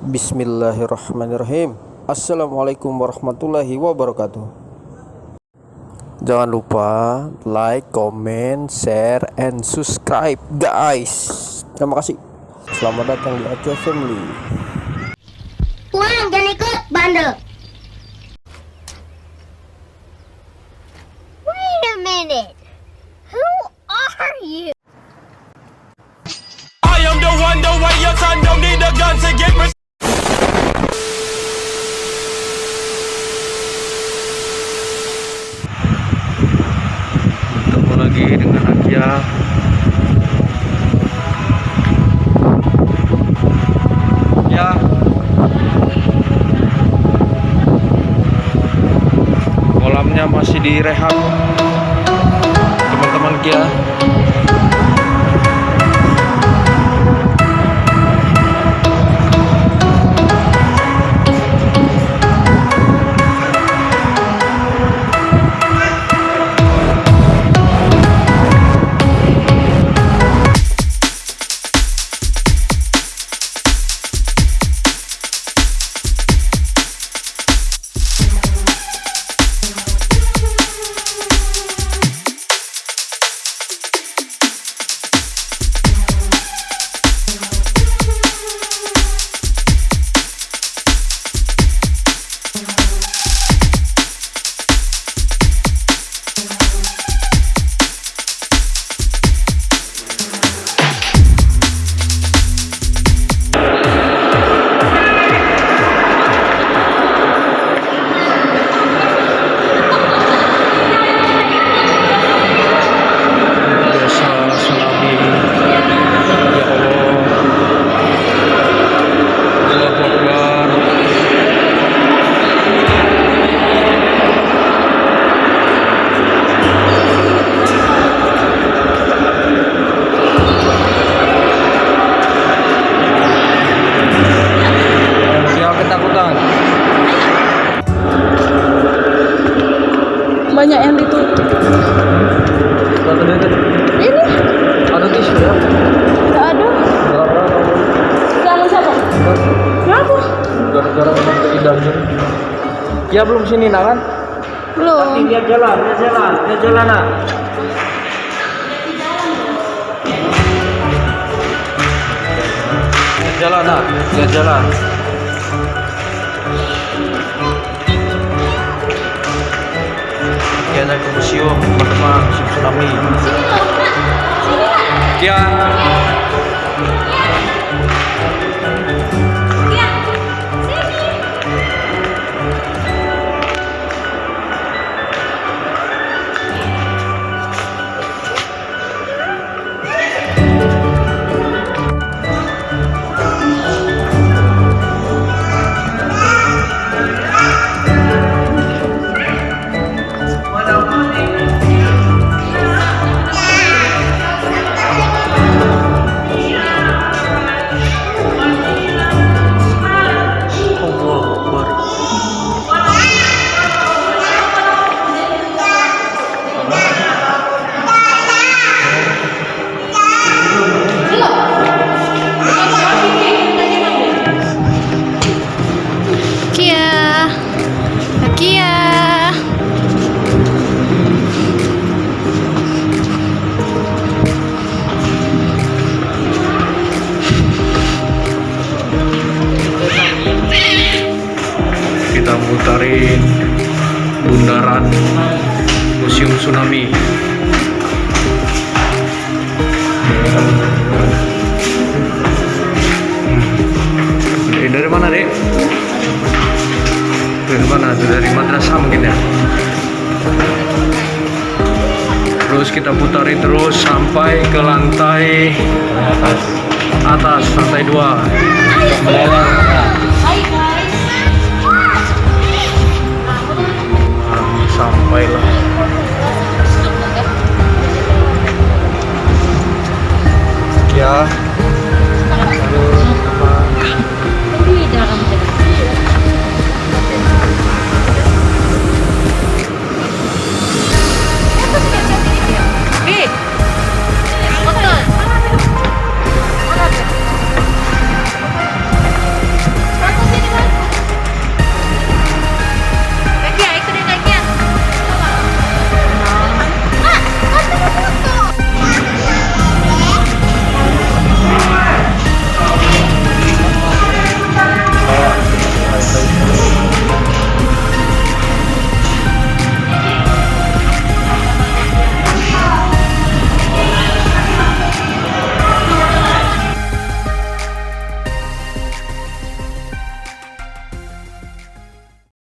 Bismillahirrahmanirrahim. Assalamualaikum warahmatullahi wabarakatuh. Jangan lupa like, comment, share, and subscribe guys. Terima kasih. Selamat datang di Aceh Family. Pulang jangan ikut bandel. Wait a minute. Who are you? I am the one, the way your son don't need a gun to get me. Bertemu lagi dengan Akia. Ya. Kolamnya masih direhab. Teman-teman Kia. Banyak yang ditutup. Ini Ada tisu ya? nggak ada. Sama-sama. Kenapa? Gara-gara memang keindahannya. Ya belum sini nah kan? Belum. Lihat jalan nah. Lihat jalan. Kita ke museum teman-teman, museum tsunami. Ya. Kita mutarin bundaran museum tsunami. Dari mana dek? Dari mana? Dari madrasah mungkin ya. Terus kita putarin terus sampai ke lantai atas lantai 2.